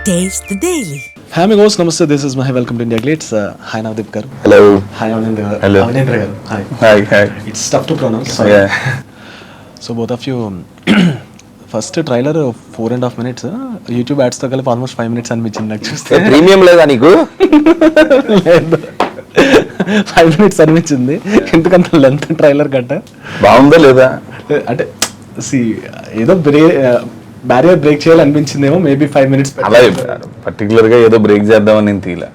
Taste the Daily. Hi amigos, namaste. This is Mahi. Welcome to India Glades. Hi Navdeep garu. Hello. Hi Avinendra. Hello. Avinendra garu. Hi. Hi. It's tough to pronounce. Sorry. Yeah. So both of you, first trailer 4.5 minutes, YouTube యాడ్స్తో కలిపి almost 5 minutes అనిపించింది నాకు చూస్తే. Premium లేదా నీకు? లేదు, 5 minutes అనిపించింది. ఎందుకంత లెంత్ ట్రైలర్ గట్ట బాగుందా లేదా అంటే ఏదో బ్యారియర్ బ్రేక్ చేయాలనిపించిందేమో, మేబీ 5 minutes. అలా పర్టికులర్ గా ఏదో బ్రేక్ చేద్దామని నేను తీలా,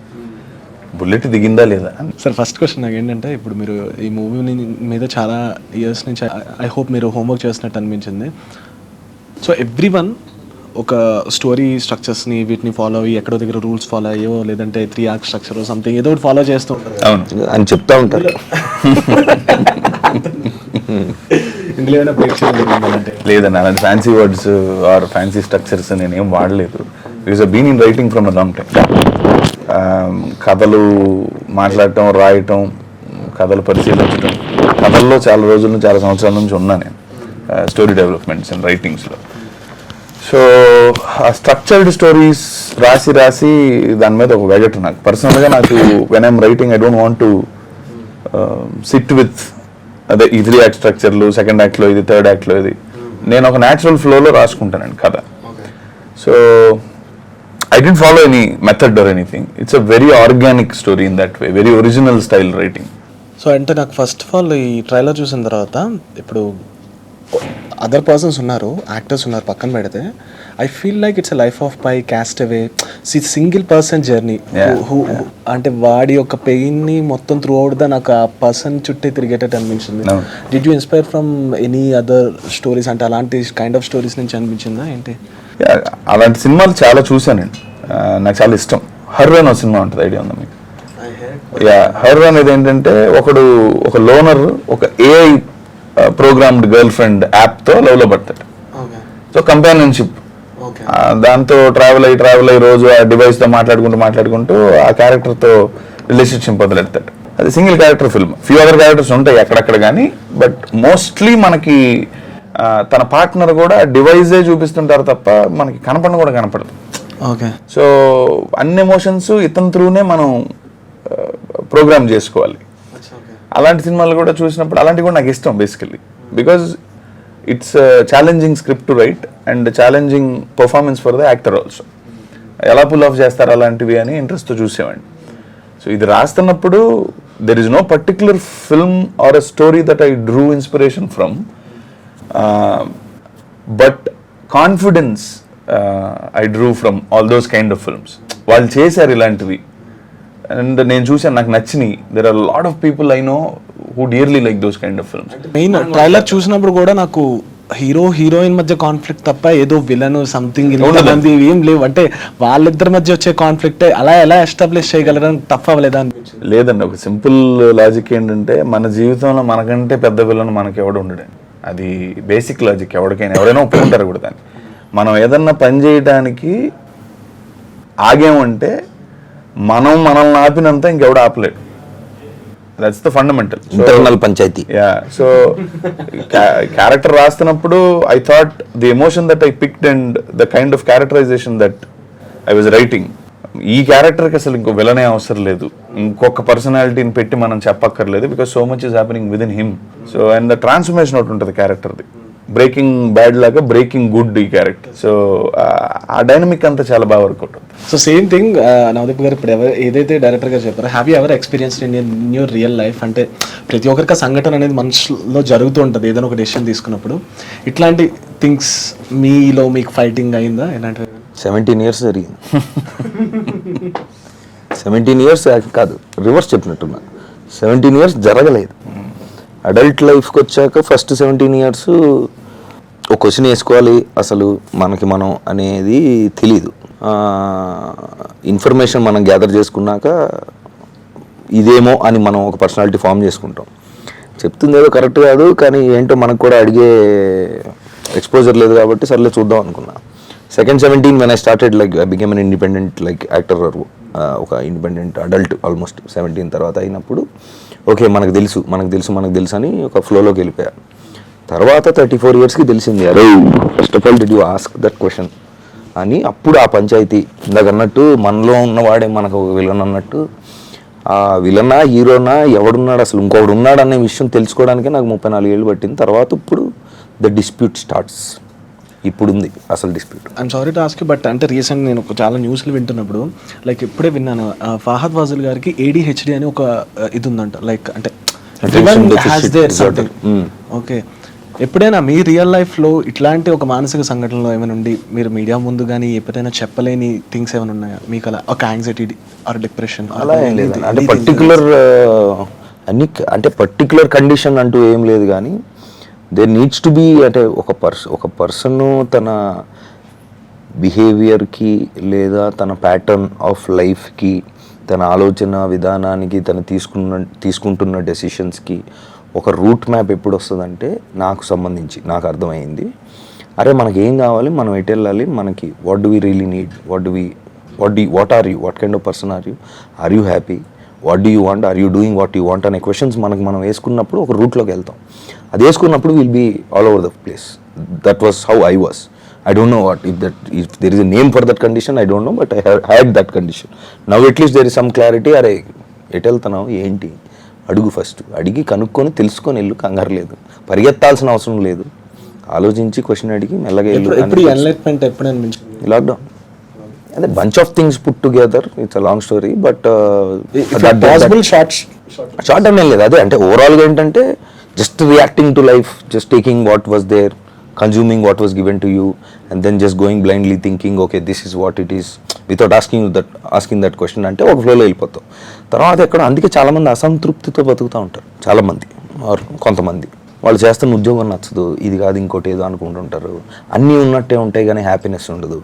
బుల్లెట్ దిగిందా లేదా. సార్ ఫస్ట్ క్వశ్చన్ నాకు ఏంటంటే, ఇప్పుడు మీరు ఈ మూవీ మీద చాలా ఇయర్స్ నుంచి ఐ హోప్ మీరు హోంవర్క్ చేసినట్టు అనిపించింది. సో ఎవ్రీవన్ ఒక స్టోరీ స్ట్రక్చర్స్ని వీటిని ఫాలో అయ్యి ఎక్కడో దగ్గర రూల్స్ ఫాలో అయ్యో, లేదంటే 3 arc స్ట్రక్చర్ సంథింగ్ ఏదో ఒకటి ఫాలో చేస్తూ ఉంటారు. అవును అని చెప్తా ఉంటారు. ఇందులో ఏమైనా బ్రేక్ చేయాలంటే లేదన్న, అలాంటి fancy words or fancy structures నేనేం వాడలేదు. Because been in writing from a long time. కథలు మాట్లాడటం, రాయటం, కథలు పరిశీలించడం, కథల్లో చాలా రోజుల నుంచి, చాలా సంవత్సరాల నుంచి ఉన్నా నేను స్టోరీ డెవలప్మెంట్స్ అండ్ రైటింగ్స్లో. సో ఆ స్ట్రక్చర్డ్ స్టోరీస్ రాసి దాని మీద ఒక వెగట్ నాకు పర్సనల్గా. నాకు when I'm writing I don't want to SIT with అదే ఈ 3 act స్ట్రక్చర్లు, సెకండ్ యాక్ట్లో ఇది, థర్డ్ యాక్ట్లో ఇది. నేను ఒక న్యాచురల్ ఫ్లోలో రాసుకుంటానండి కథ. So I didn't follow any method or anything. It's a very organic story in that way, very original style writing. So అంటే నాకు ఫస్ట్ ఆఫ్ ఆల్ ఈ ట్రైలర్ చూసిన తర్వాత, ఇప్పుడు అదర్ పర్సన్స్ ఉన్నారు, యాక్టర్స్ ఉన్నారు పక్కన పెడితే, I feel like it's a life of Pi, cast away, single person journey. అంటే వాడి యొక్క పెయిన్ని మొత్తం త్రూ అవుట్ దా నాకు ఆ పర్సన్ చుట్టే తిరిగేటట్టు అనిపించింది. Did you inspire from any other stories? అంటే అలాంటి కైండ్ ఆఫ్ స్టోరీస్ నుంచి అనిపించిందా ఏంటి? అలాంటి సినిమాలు చాలా చూసానండి, నాకు చాలా ఇష్టం. హర్రర్ అనే సినిమా ఉంటుంది, ఐడియా ఉందా మీకు? హర్రర్ అనేది ఏంటంటే, ఒక లోనర్ ఒక ఏఐ ప్రోగ్రామ్డ్ గర్ల్ ఫ్రెండ్ యాప్తో లవ్లో పడతాడు. సో కంపానియన్షిప్, దాంతో ట్రావెల్ అయ్యి రోజు ఆ డివైస్తో మాట్లాడుకుంటూ ఆ క్యారెక్టర్తో రిలేషన్షిప్ మొదలెడతాడు. అది single character film. Few other characters ఉంటాయి అక్కడక్కడ కానీ, బట్ మోస్ట్లీ మనకి తన పార్ట్నర్ కూడా డివైజే చూపిస్తుంటారు తప్ప మనకి కనపడదు. ఓకే. సో అన్ని ఎమోషన్స్ ఇతని త్రూనే మనం ప్రోగ్రామ్ చేసుకోవాలి. అలాంటి సినిమాలు కూడా చూసినప్పుడు అలాంటివి కూడా నాకు ఇష్టం basically, because it's challenging script to write and challenging performance for the actor also. ఎలా పుల్ ఆఫ్ చేస్తారు అలాంటివి అని ఇంట్రెస్ట్తో చూసేవాడిని. సో ఇది రాస్తున్నప్పుడు there is no particular film or a story that I drew inspiration from, but confidence I drew from all those kind of films. వాళ్ళు చేశారు ఇలాంటివి అండ్ నేను చూసాను, నాకు నచ్చినాయి. There are lot of people I know who dearly like those kind of films. Main trailer చూసినప్పుడు కూడా నాకు హీరోయిన్ మధ్య కాన్ఫ్లిక్ట్ తప్ప ఏదో విలన్ సంథింగ్ ఇంతమంది ఏం లేవు. అంటే వాళ్ళిద్దరి మధ్య వచ్చే కాన్ఫ్లిక్ట్ అలా ఎలా ఎస్టాబ్లిష్ చేయగలరని టఫ్ అవ్వలేదా అనిపించింది? లేదండి, ఒక సింపుల్ లాజిక్ ఏంటంటే, మన జీవితంలో మనకంటే పెద్ద విలన్ మనకి ఎవడు ఉండడండి. అది బేసిక్ లాజిక్. ఎవరైనా ఒప్పుకుంటారు కూడా దాన్ని. మనం ఏదన్నా పని చేయడానికి ఆగేమంటే మనల్ని ఆపినంత ఇంకెవడు ఆపలేడు. That's the fundamental internal panchayat. So character రాస్తున్నప్పుడు I thought the emotion that I picked and the kind of characterisation that I was writing, ఈ క్యారెక్టర్కి అసలు ఇంకో విలనే అవసరం లేదు, ఇంకొక పర్సనాలిటీని పెట్టి మనం చెప్పక్కర్లేదు, because so much is happening with in him. So and the transformation ఒకటి ఉంటుంది క్యారెక్టర్ది, బ్రేకింగ్ బ్యాడ్ లాగా బ్రేకింగ్ గుడ్ ఈ క్యారెక్టర్. సో ఆ డైనమిక్ అంతా చాలా బాగా వర్కౌట్ అవుతుంది. సో సేమ్ థింగ్ నవదీప్ గారు ఇప్పుడు ఏదైతే డైరెక్టర్ గారు చెప్పారో, have you ever experienced in your real life? అంటే ప్రతి ఒక్కరికి సంఘటన అనేది మనుషులో జరుగుతూ ఉంటుంది ఏదైనా ఒక డెసిషన్ తీసుకున్నప్పుడు. ఇట్లాంటి థింగ్స్ మీలో మీకు ఫైటింగ్ అయిందా? ఎలాంటి 17 years జరిగింది. 17 years కాదు, రివర్స్ చెప్పినట్టున్నా. 17 years జరగలేదు. అడల్ట్ లైఫ్కి వచ్చాక ఫస్ట్ 17 years ఒక క్వశ్చన్ వేసుకోవాలి, అసలు మనకి మనం అనేది తెలీదు. ఇన్ఫర్మేషన్ మనం గ్యాదర్ చేసుకున్నాక ఇదేమో అని మనం ఒక పర్సనాలిటీ ఫామ్ చేసుకుంటాం. చెప్తుంది ఏదో కరెక్ట్ కాదు, కానీ ఏంటో మనకు కూడా అడిగే ఎక్స్పోజర్ లేదు కాబట్టి సర్లే చూద్దాం అనుకున్నా. Second 17 when I started, like I became an independent like actor or ఒక ఇండిపెండెంట్ అడల్ట్ ఆల్మోస్ట్ 17 తర్వాత అయినప్పుడు ఓకే మనకు తెలుసు అని ఒక ఫ్లోలోకి వెళ్ళిపోయా. తర్వాత 34 yearsకి తెలిసింది, అరే first of all did you ask that question, అని అప్పుడు ఆ పంచాయతీ ఇందాక అన్నట్టు మనలో ఉన్నవాడే మనకు ఒక విలన్ అన్నట్టు ఆ విలనా హీరోనా ఎవడున్నాడు అసలు ఇంకొకడు ఉన్నాడు అనే విషయం తెలుసుకోవడానికే నాకు 34 ఏళ్ళు పట్టింది. తర్వాత ఇప్పుడు ద డిస్ప్యూట్ స్టార్ట్స్. ఇప్పుడు ఉంది అసలు dispute. I'm sorry to ask but అంటే రీసెంట్ నేను చాలా న్యూస్లు వింటున్నప్పుడు లైక్ ఇప్పుడే విన్నాను ఫహద్ ఫాజిల్ గారికి ADHD అని ఒక ఇది ఉందంట. లైక్ అంటే ఓకే, ఎప్పుడైనా మీ రియల్ లైఫ్లో ఇట్లాంటి ఒక మానసిక సంఘటనలో ఏమైనా ఉండి మీరు మీడియా ముందు కానీ ఎప్పుడైనా చెప్పలేని థింగ్స్ ఏమైనా ఉన్నాయా మీకు? అలా ఒక యాంగ్జైటీ ఆర్ డిప్రెషన్ అలా ఏం లేదు. అంటే పర్టికులర్ అన్ని అంటే పర్టికులర్ కండిషన్ అంటూ ఏం లేదు, కానీ దేర్ నీడ్స్ టు బీ అంటే ఒక పర్సన్ తన బిహేవియర్కి లేదా తన ప్యాటర్న్ ఆఫ్ లైఫ్కి తన ఆలోచన విధానానికి తను తీసుకుంటున్న డెసిషన్స్కి ఒక రూట్ మ్యాప్ ఎప్పుడు వస్తుందంటే నాకు సంబంధించి నాకు అర్థమైంది, అరే మనకి ఏం కావాలి, మనం ఎటు వెళ్ళాలి, మనకి what do we really need, what are you, what kind of person are you happy, what do you want, are you doing what you want అనే క్వశ్చన్స్ మనం వేసుకున్నప్పుడు ఒక రూట్లోకి వెళ్తాం. అది వేసుకున్నప్పుడు will be all over the place. That was how I was. I don't know if there is a name for that condition, I don't know, but I had that condition. Now at least there is some clarity. అరే ఎటు వెళ్తున్నావు ఏంటి అడుగు, first అడిగి కనుక్కొని తెలుసుకొని వెళ్ళు, కంగారు లేదు, పరిగెత్తాల్సిన అవసరం లేదు, ఆలోచించి క్వశ్చన్ అడిగి మెల్లగా వెళ్ళు. లాక్డౌన్ అదే bunch of things put together, it's a long story, but short అనే లేదు. అదే అంటే ఓవరాల్గా ఏంటంటే just reacting to life, just taking what was there, consuming what was given to you, and then just going blindly thinking okay this is what it is without asking that question అంటే ఒక ఫ్లోలో వెళ్ళిపోతాం. తర్వాత ఎక్కడ అందుకే చాలామంది అసంతృప్తితో బతుకుతూ ఉంటారు. చాలామంది కొంతమంది వాళ్ళు చేస్తున్న ఉద్యోగం నచ్చదు, ఇది కాదు ఇంకోటి ఏదో అనుకుంటుంటారు, అన్నీ ఉన్నట్టే ఉంటాయి కానీ హ్యాపీనెస్ ఉండదు,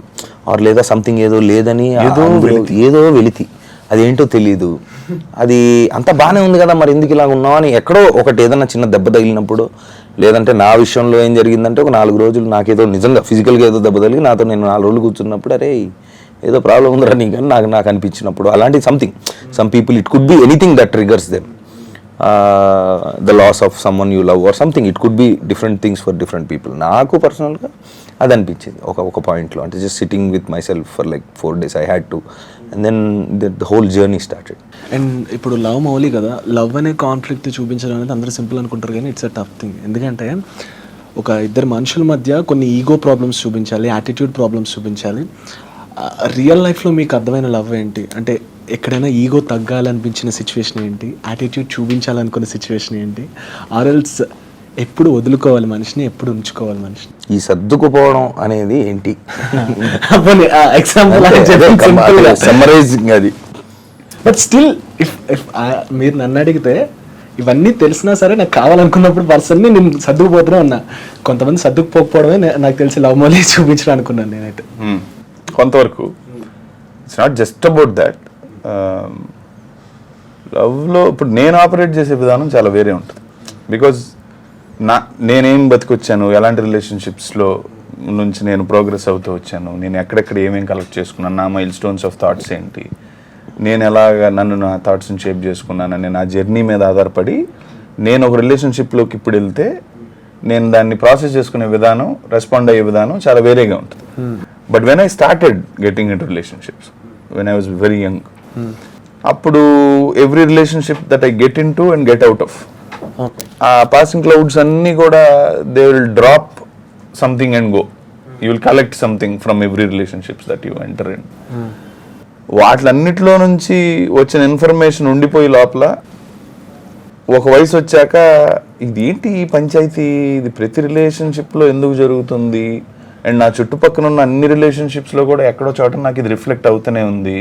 ఆర్ లేదా సంథింగ్ ఏదో లేదని ఏదో వెలితి అదేంటో తెలియదు, అది అంతా బాగానే ఉంది కదా మరి ఎందుకు ఇలా ఉన్నావు అని ఎక్కడో ఒకటి ఏదైనా చిన్న దెబ్బ తగిలినప్పుడు, లేదంటే నా విషయంలో ఏం జరిగిందంటే ఒక 4 రోజులు నాకేదో నిజంగా ఫిజికల్గా ఏదో దెబ్బ తగిలి నాతో నేను 4 రోజులు కూర్చున్నప్పుడు అరే ఏదో ప్రాబ్లం ఉందిరా నీకని నాకు అనిపించినప్పుడు, అలాంటి some people it could be anything that triggers them, the loss of someone you love or something, it could be different things for different people. నాకు పర్సనల్గా అది అనిపించింది ఒక పాయింట్లో, అంటే just sitting with my self for like 4 days I had to, and then the whole journey started. And ఇప్పుడు love Mouli కదా, love అనే కాన్ఫ్లిక్ట్ చూపించడం అనేది అందరూ సింపుల్ అనుకుంటారు కానీ ఇట్స్ అ టఫ్ థింగ్. ఎందుకంటే ఒక ఇద్దరు మనుషుల మధ్య కొన్ని ఈగో ప్రాబ్లమ్స్ చూపించాలి, యాటిట్యూడ్ ప్రాబ్లమ్స్ చూపించాలి. రియల్ లైఫ్లో మీకు అర్థమైన లవ్ ఏంటి? అంటే ఎక్కడైనా ఈగో తగ్గాలనిపించిన సిచ్యువేషన్ ఏంటి, యాటిట్యూడ్ చూపించాలనుకున్న సిచ్యువేషన్ ఏంటి, ఆర్ఎల్స్ ఎప్పుడు వదులుకోవాలి మనిషిని, ఎప్పుడు ఉంచుకోవాలి మనిషిని? ఈ సర్దుకుపోవడం అనేది ఏంటి ఎగ్జాంపుల్ సమ్మరైజింగ్ అది. బట్ స్టిల్ ఇఫ్ మీరు నన్ను అడిగితే ఇవన్నీ తెలిసినా సరే నాకు కావాలనుకున్నప్పుడు పర్సన్ని నేను సర్దుకుపోతూనే ఉన్నా. కొంతమంది సర్దుకుపోకపోవడమే నాకు తెలిసి లవ్ మౌలి చూపించడం అనుకున్నాను నేనైతే కొంతవరకు. It's not just about that. లవ్లో ఇప్పుడు నేను ఆపరేట్ చేసే విధానం చాలా వేరే ఉంటుంది. బికాజ్ నేనేం బతికొచ్చాను, ఎలాంటి రిలేషన్షిప్స్లో నుంచి నేను ప్రోగ్రెస్ అవుతూ వచ్చాను, నేను ఎక్కడెక్కడ ఏమేం కలెక్ట్ చేసుకున్నాను, నా మైల్ స్టోన్స్ ఆఫ్ థాట్స్ ఏంటి, నేను ఎలాగ నా థాట్స్ని షేప్ చేసుకున్నానని నా జర్నీ మీద ఆధారపడి నేను ఒక రిలేషన్షిప్లోకి ఇప్పుడు వెళ్తే నేను దాన్ని ప్రాసెస్ చేసుకునే విధానం, రెస్పాండ్ అయ్యే విధానం చాలా వేరేగా ఉంటుంది. But when I started getting in to relationships when I was very young, అప్పుడు every relationship that I get in to and get out of, ఆ పాసింగ్ క్లౌడ్స్ అన్నీ కూడా they will drop something and go. You will collect something from every relationships that you enter in. వాటిలన్నిటిలో నుంచి వచ్చిన information ఉండిపోయి లోపల ఒక వయసు వచ్చాక ఇది ఏంటి ఈ పంచాయతీ, ఇది ప్రతి రిలేషన్షిప్లో ఎందుకు జరుగుతుంది, అండ్ నా చుట్టుపక్కల ఉన్న అన్ని రిలేషన్షిప్స్లో కూడా ఎక్కడో చోట నాకు ఇది రిఫ్లెక్ట్ అవుతూనే ఉంది.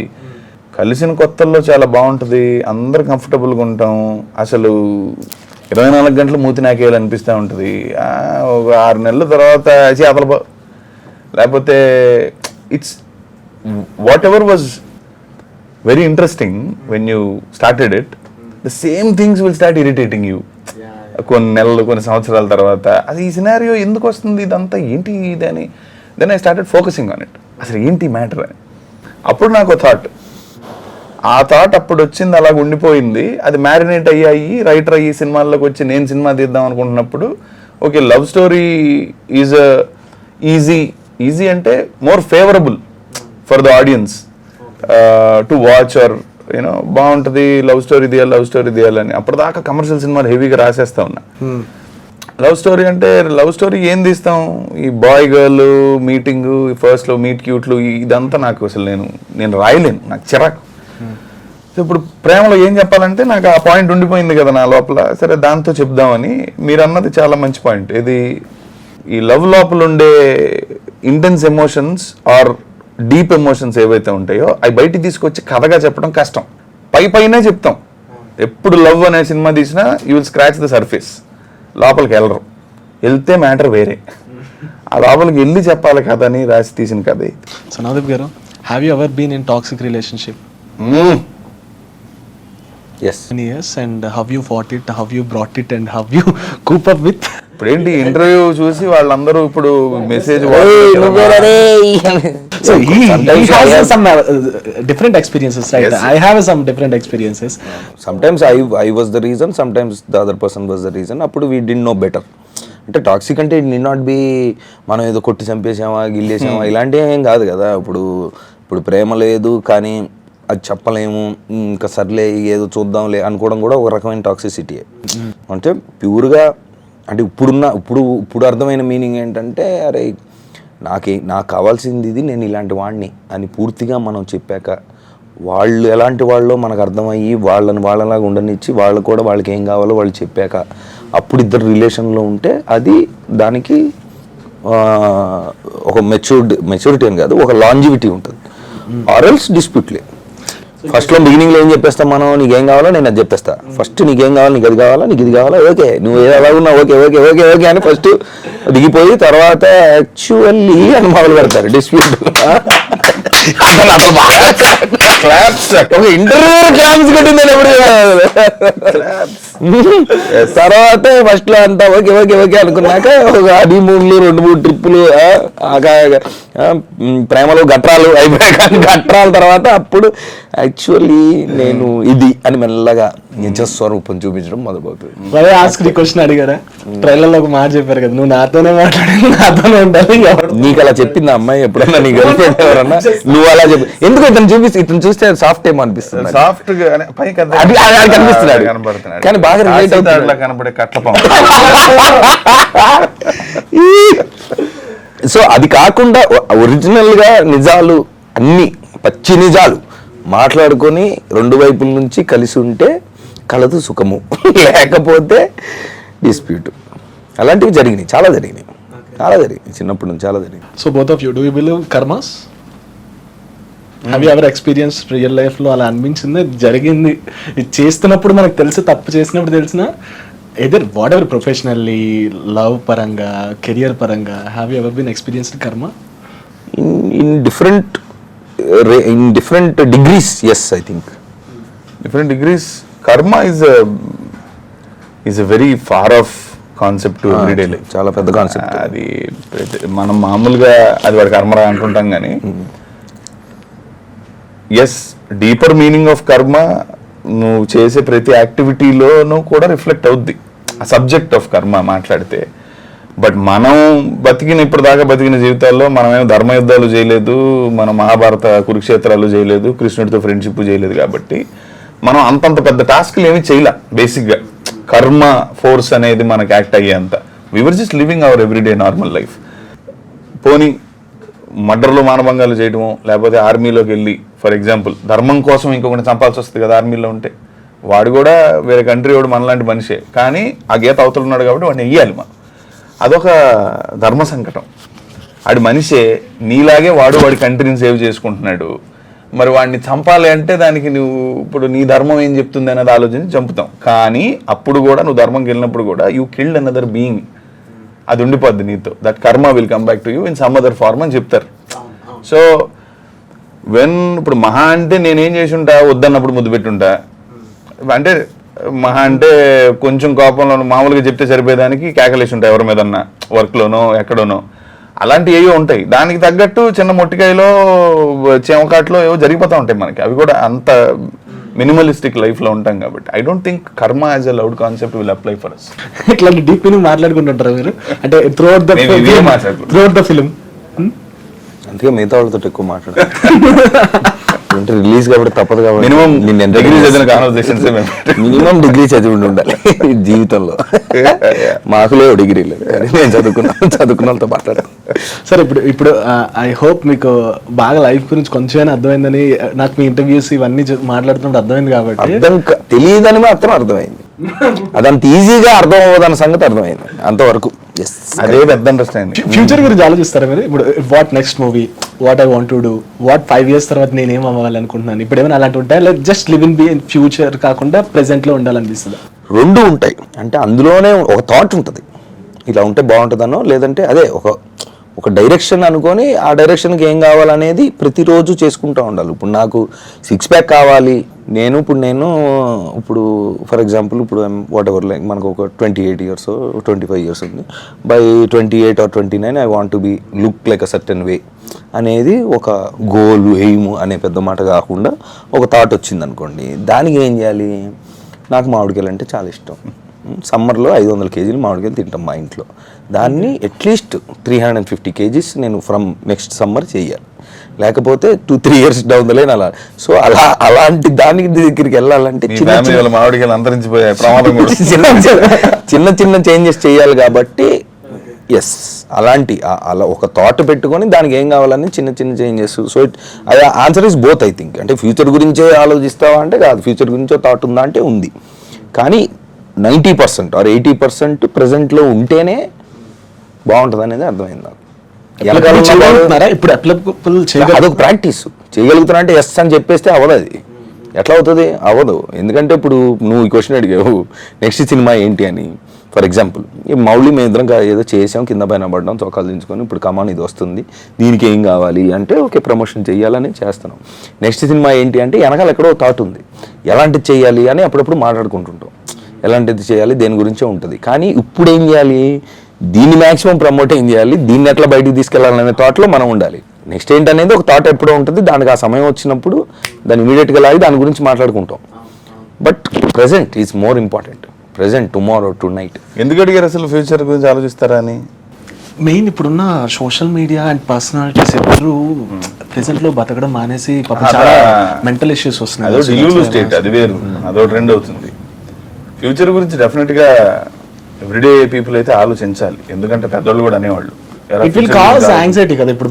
కలిసిన కొత్తల్లో చాలా బాగుంటుంది, అందరు కంఫర్టబుల్గా ఉంటాం, అసలు 24 గంటలు మూతి నాకేయాలనిపిస్తూ ఉంటుంది. ఒక 6 నెలల తర్వాత చేపల లేకపోతే it's what ever was very interesting when you started it, the same things will start irritating you కొన్ని నెలలు కొన్ని సంవత్సరాల తర్వాత. అది ఈ సినారియో ఎందుకు వస్తుంది, ఇదంతా ఏంటి ఇది అని. Then I started focusing on it, అసలు ఏంటి మ్యాటర్ అని. అప్పుడు నాకు థాట్, ఆ థాట్ అప్పుడు వచ్చింది, అలాగ ఉండిపోయింది. అది మ్యారినేట్ అయ్యాయి, రైటర్ అయ్యి సినిమాల్లోకి వచ్చి నేను సినిమా తీద్దాం అనుకుంటున్నప్పుడు okay love story is a easy easy అంటే more favourable for the audience to watch or you know బాగుంటుంది, లవ్ స్టోరీ తీయాలని. అప్పటిదాకా కమర్షియల్ సినిమాలు హెవీగా రాసేస్తా ఉన్నా. లవ్ స్టోరీ అంటే లవ్ స్టోరీ ఏం తీస్తాం, ఈ బాయ్ గర్ల్ మీటింగ్, ఫస్ట్లో మీట్ క్యూట్లు, ఇదంతా నాకు అసలు నేను రాయలేను, నాకు చిరాకు. సో ఇప్పుడు ప్రేమలో ఏం చెప్పాలంటే నాకు ఆ పాయింట్ ఉండిపోయింది కదా నా లోపల, సరే దాంతో చెప్దామని. మీరు అన్నది చాలా మంచి పాయింట్. ఇది ఈ లవ్ లోపల ఉండే intense emotions or deep emotions ఏవైతే ఉంటాయో అవి బయటికి తీసుకొచ్చి కథగా చెప్పడం కష్టం. పైనే చెప్తాం. ఎప్పుడు లవ్ అనే సినిమా తీసినా you will scratch the surface, లోపలికి వెళ్ళరు. వెళ్తే మ్యాటర్ వేరే, ఆ లోపలికి వెళ్ళి చెప్పాలి కథ అని రాసి తీసిన కథ ఇది. So Navdeep garu, have you ever been in toxic relationship? Yes. Many years, and how you fought it, how you brought it, and how you cope up with? ఇప్పుడు ఏంటి ఇంటర్వ్యూ చూసి వాళ్ళందరూ ఇప్పుడు message So he has some different experiences, right? Yes. I have some different experiences. Sometimes I was the reason, sometimes the other person was the reason. అప్పుడు we didn't know better. అంటే toxic అంటే it need not be మనం ఏదో కొట్టి చంపేసామా గిల్లేసామా ఇలాంటివి ఏం కాదు కదా. ఇప్పుడు ప్రేమ లేదు కానీ అది చెప్పలేము, ఇంకా సర్లే ఏదో చూద్దాంలే అనుకోవడం కూడా ఒక రకమైన టాక్సిసిటీయే. అంటే ప్యూర్గా అంటే ఇప్పుడు అర్థమైన మీనింగ్ ఏంటంటే, అరే నాకు కావాల్సింది ఇది, నేను ఇలాంటి వాడిని అని పూర్తిగా మనం చెప్పాక, వాళ్ళు ఎలాంటి వాళ్ళో మనకు అర్థమయ్యి వాళ్ళలాగా ఉండనిచ్చి, వాళ్ళు కూడా వాళ్ళకి ఏం కావాలో వాళ్ళు చెప్పాక అప్పుడు ఇద్దరు రిలేషన్లో ఉంటే అది దానికి ఒక మెచ్యూరిటీ అని కాదు, ఒక లాంజివిటీ ఉంటుంది. ఆర్ఎల్స్ డిస్ప్యూట్లే. ఫస్ట్లో బిగినింగ్లో ఏం చెప్పేస్తాం మనం, నీకేం కావాలో నేను అది చెప్పేస్తా. ఫస్ట్ నీకేం కావాలి, నీకు అది కావాలా, నీకు ఇది కావాలా, ఓకే నువ్వు ఎలా ఉన్నావు, ఓకే ఓకే ఓకే ఓకే అని ఫస్ట్ దిగిపోయి తర్వాత యాక్చువల్లీ అని మొదలు పెడతారు డిస్ప్యూట్. ఇంటర్వ్యూ క్లాప్స్ కొట్టిందని ఎప్పుడు తర్వాత ఫస్ట్ లో అంతా ఓకే ఓకే ఓకే అనుకున్నాక ఒక హనీమూన్లు 2-3 ట్రిప్పులు, ప్రేమలో గట్రాలు అయిపోయాక గట్రాల తర్వాత అప్పుడు యాక్చువల్లీ నేను ఇది అని మెల్లగా నిజ స్వరూపం చూపించడం మొదలవుతుంది. ఆస్క్ క్వశ్చన్ అడిగారా? ట్రైలర్ లో ఒక మాట చెప్పారు కదా, నువ్వు నాతోనే మాట్లాడి నాతోనే ఉండాలి. నీకు అలా చెప్పింది అమ్మాయి ఎప్పుడన్నా, నీ గర్ల్ ఫ్రెండ్ ఎవరన్నా నువ్వు అలా చెప్పి? ఎందుకు ఇతను చూస్తే సాఫ్ట్ ఏమో అనిపిస్తుంది, సాఫ్ట్ కనిపిస్తున్నాడు కానీ బాగా రిలేట్ అవుతాడు కనబడే కట్ల. సో అది కాకుండా ఒరిజినల్ గా నిజాలు అన్ని పచ్చి నిజాలు మాట్లాడుకొని 2 వైపుల నుంచి కలిసి ఉంటే కలదు సుఖము, లేకపోతే డిస్ప్యూట్. అలాంటివి జరిగినాయి, చాలా జరిగినాయి చిన్నప్పటి నుంచి చాలా జరిగినాయి. So both of you, do you believe karmas? Have you ever experience real life లో అలా అనిపించింది, జరిగింది, ఇది చేస్తున్నప్పుడు మనకు తెలిసి, తప్పు చేసినప్పుడు తెలిసిన, either whatever professionally, love పరంగా, కెరియర్ పరంగా, have you ever been experienced karma? In different degrees, yes, I think. Different degrees. Karma is a very far off concept everyday life. చాలా పెద్ద కాన్సెప్ట్ అది. మనం మామూలుగా అది వాడి కర్మరా అనుకుంటాం కానీ ఎస్, డీపర్ మీనింగ్ ఆఫ్ కర్మ నువ్వు చేసే ప్రతి యాక్టివిటీలోనూ కూడా రిఫ్లెక్ట్ అవుద్ది ఆ సబ్జెక్ట్ ఆఫ్ కర్మ మాట్లాడితే. బట్ మనం ఇప్పుడు దాకా బతికిన జీవితాల్లో మనమేమో ధర్మయుద్ధాలు చేయలేదు, మనం మహాభారత కురుక్షేత్రాలు చేయలేదు, కృష్ణుడితో ఫ్రెండ్షిప్ చేయలేదు, కాబట్టి మనం అంతంత పెద్ద టాస్క్లు ఏమీ చేయలే. బేసిక్గా కర్మ ఫోర్స్ అనేది మనకు యాక్ట్ అయ్యేంత we were just living our everyday normal life. పోనీ మర్డర్లు మానభంగాలు చేయడమో, లేకపోతే ఆర్మీలోకి వెళ్ళి ఫర్ ఎగ్జాంపుల్ ధర్మం కోసం ఇంకొకటి చంపాల్సి వస్తుంది కదా ఆర్మీలో ఉంటే, వాడు కూడా వేరే కంట్రీ వాడు మనలాంటి మనిషే, కానీ ఆ గీత అవతల ఉన్నాడు కాబట్టి వాడిని వెయ్యాలి మనం. అదొక ధర్మ సంకటం. వాడి మనిషే, నీలాగే వాడి కంట్రీని సేవ్ చేసుకుంటున్నాడు, మరి వాడిని చంపాలి అంటే దానికి నువ్వు ఇప్పుడు నీ ధర్మం ఏం చెప్తుంది అనేది ఆలోచించి చంపుతాం. కానీ అప్పుడు కూడా నువ్వు ధర్మంకి వెళ్ళినప్పుడు కూడా యూ కిల్డ్ అనదర్ బీయింగ్, అది ఉండిపోద్ది నీతో. That karma will come back to you in some other form అని చెప్తారు. సో ఇప్పుడు మహా అంటే నేనేం చేసి ఉంటా, వద్దన్నప్పుడు ముద్దు పెట్టుంటా, అంటే మహా అంటే కొంచెం కోపంలో మామూలుగా చెప్తే సరిపోయేదానికి కేకలేసి ఉంటాయి ఎవరి మీదన్నా, వర్క్లోనో ఎక్కడోనో, అలాంటివి ఏవో ఉంటాయి. దానికి తగ్గట్టు చిన్న మొట్టికాయలో చేమకాట్లో ఏవో జరిగిపోతూ ఉంటాయి మనకి. అవి కూడా అంత మినిమలిస్టిక్ లైఫ్లో ఉంటాం కాబట్టి I don't think karma as a loud concept will apply for us. ఇట్లాంటి డీప్ మీనింగ్ మాట్లాడుకుంటుంటారు మీరు, అంటే త్రూఅవుట్ ద ఫిలిం అందుకే మిగతా వాళ్ళతో ఎక్కువ మాట్లాడాలి. అంటే రిలీజ్ కాబట్టి తప్పదు కాబట్టి మినిమం డిగ్రీ చదివిన కాన్వర్సేషన్స్ మినిమం డిగ్రీ చదివి ఉండాలి జీవితంలో. మాకు లేవు డిగ్రీలు, కానీ నేను చదువుకున్న వాళ్ళతో మాట్లాడాను. సార్ ఇప్పుడు ఐ హోప్ మీకు బాగా లైఫ్ గురించి కొంచెమైనా అర్థమైందని, నాకు మీ ఇంటర్వ్యూస్ ఇవన్నీ మాట్లాడుతుంటే అర్థమైంది కాబట్టి. తెలియదని మాత్రం అర్థమైంది, అదంత ఈజీగా అర్థం అవ్వదన్న సంగతి అర్థమైంది అంతవరకు. అదే పెద్ద అండర్స్టాండింగ్. ఫ్యూచర్ గురించి ఆలోచిస్తారా మీరు? ఇప్పుడు what next movie, what I want to do, what 5 years తర్వాత నేను ఏం అవ్వాలనుకుంటున్నాను, ఇప్పుడు ఏమైనా అలాంటి ఉంటాయి? Like just live in be in future కాకుండా ప్రెసెంట్ లో ఉండాలనిపిస్తుంది? రెండు ఉంటాయి. అంటే అందులోనే ఒక థాట్ ఉంటుంది, ఇలా ఉంటే బాగుంటుందనో, లేదంటే అదే ఒక డైరెక్షన్ అనుకొని ఆ డైరెక్షన్కి ఏం కావాలనేది ప్రతిరోజు చేసుకుంటూ ఉండాలి. ఇప్పుడు నాకు 6 pack కావాలి, నేను ఇప్పుడు ఫర్ ఎగ్జాంపుల్ ఇప్పుడు వాట్ ఎవర్ లైక్ మనకు ఒక 28 years 25 years ఉంది, by 28 or 29 I want to be look like a certain way అనేది ఒక గోల్, ఎయిమ్ అనే పెద్ద మాట కాకుండా ఒక థాట్ వచ్చింది అనుకోండి. దానికి ఏం చేయాలి? నాకు మామిడికాయలు అంటే చాలా ఇష్టం. సమ్మర్లో 500 kgs మామిడికాయలు తింటాం మా ఇంట్లో. దాన్ని అట్లీస్ట్ 350 kgs నేను ఫ్రమ్ నెక్స్ట్ సమ్మర్ చేయాలి, లేకపోతే 2-3 years డౌన్ ద లైన్ అలా. సో అలాంటి దానికి దగ్గరికి వెళ్ళాలంటే మామిడికాయలు అంతరించిపోయే ప్రమాదం కూడా చిన్న చిన్న చేంజెస్ చేయాలి. కాబట్టి ఎస్, అలాంటి అలా ఒక థాట్ పెట్టుకొని దానికి ఏం కావాలని చిన్న చిన్న changes. So answer is both I think. అంటే ఫ్యూచర్ గురించే ఆలోచిస్తావా అంటే కాదు, ఫ్యూచర్ గురించే థాట్ ఉందా అంటే ఉంది. కానీ 90% or 80% ప్రజెంట్లో ఉంటేనే బాగుంటుంది అనేది అర్థమైంది నాకు. అదొక ప్రాక్టీస్. చేయగలుగుతున్నా అంటే ఎస్ అని చెప్పేస్తే అవ్వదు, అది ఎట్లా అవుతుంది? అవ్వదు. ఎందుకంటే ఇప్పుడు నువ్వు ఈ క్వశ్చన్ అడిగావు నెక్స్ట్ సినిమా ఏంటి అని. ఫర్ ఎగ్జాంపుల్ మౌళి మేము ఇద్దరం ఏదో చేసాం, కింద పైన పడ్డాం, చొక్కాలు దించుకొని ఇప్పుడు కమాన్ ఇది వస్తుంది, దీనికి ఏం కావాలి అంటే ఓకే ప్రమోషన్ చేయాలని చేస్తున్నాం. నెక్స్ట్ సినిమా ఏంటి అంటే వెనకాల ఎక్కడో థాట్ ఉంది, ఎలాంటిది చేయాలి అని అప్పుడప్పుడు మాట్లాడుకుంటుంటాం. ఎలాంటిది చేయాలి దేని గురించే ఉంటుంది. కానీ ఇప్పుడు ఏం చేయాలి, దీన్ని మ్యాక్సిమం ప్రమోట్ ఏం చేయాలి, దీన్ని ఎట్లా బయటికి తీసుకెళ్ళాలనే థాట్లో మనం ఉండాలి. నెక్స్ట్ ఏంటనేది ఒక థాట్ ఎప్పుడో ఉంటుంది, దానికి ఆ సమయం వచ్చినప్పుడు దాన్ని ఇమీడియట్గా లాగి దాని గురించి మాట్లాడుకుంటాం. But present is more important. Present, tomorrow, to night. ఎందుకు అడిగారు అసలు ఫ్యూచర్ గురించి ఆలోచిస్తారా అని? మెయిన్ ఇప్పుడున్న సోషల్ మీడియా అండ్ పర్సనాలిటీస్ ఎవరు ప్రెసెంట్ లో బతకడం మానేసి చాలా మెంటల్ ఇష్యూస్ వస్తున్నాయి. అది వేరు, అదో ట్రెండ్ అవుతుంది. ఫ్యూచర్ గురించి డెఫినెట్ గా ఎవ్రీడే పీపుల్ అయితే ఆలోచించాలి. ఎందుకంటే పెద్దవాళ్ళు కూడా అనేవాళ్ళు యాంగ్జైటీ కదా. ఇప్పుడు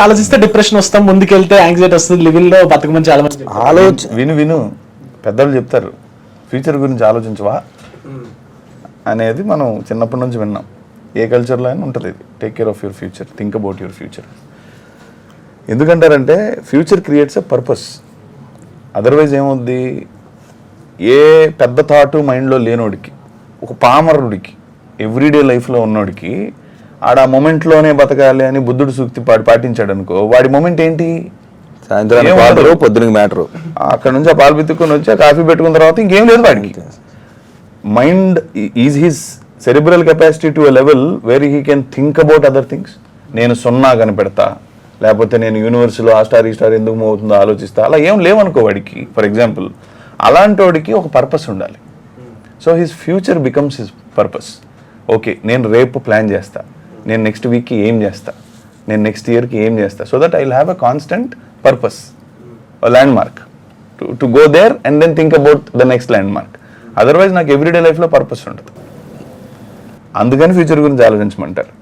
ఆలోచిస్తే డిప్రెషన్ వస్తాం, ముందుకెళ్తే యాంగ్జైటీ వస్తుంది, లివింగ్ లో బతకమని చాలా మంది విను పెద్దవాళ్ళు చెప్తారు, ఫ్యూచర్ గురించి ఆలోచించవా అనేది మనం చిన్నప్పటి నుంచి విన్నాం. ఏ కల్చర్లో అయినా ఉంటుంది ఇది. Take care of your future, think about your future. ఎందుకంటారంటే future creates a purpose. Otherwise ఏమవుద్ది, ఏ పెద్ద థాటు మైండ్లో లేనోడికి, ఒక పామరుడికి, ఎవ్రీడే లైఫ్లో ఉన్నోడికి ఆడ ఆ మొమెంట్లోనే బతకాలి అని బుద్ధుడు సూక్తి పాటించాడు అనుకో, వాడి మొమెంట్ ఏంటి? సాయంత్రం పొద్దునకి మ్యాటర్. అక్కడ నుంచి ఆ పాలు పిత్తుకొని వచ్చి ఆ కాఫీ పెట్టుకున్న తర్వాత ఇంకేం లేదు వాడికి. Mind is his cerebral capacity to a level where he can think about other things. నేను 0 కనిపెడతా, లేకపోతే నేను యూనివర్స్లో ఆ స్టార్ ఈ స్టార్ ఎందుకు మూవ్ అవుతుందో ఆలోచిస్తా, అలా ఏం లేవనుకో వాడికి. ఫర్ ఎగ్జాంపుల్ అలాంటి వాడికి ఒక పర్పస్ ఉండాలి. So his future becomes his purpose. Okay, నేను రేపు ప్లాన్ చేస్తా, నేను నెక్స్ట్ వీక్కి ఏం చేస్తా, నేను నెక్స్ట్ ఇయర్కి ఏం చేస్తా, so that I will have a constant purpose, landmark to go there and then think about the next landmark. Otherwise నాకు ఎవ్రీడే లైఫ్లో పర్పస్ ఉంటుంది. అందుకని ఫ్యూచర్ గురించి ఆలోచించమంటారు.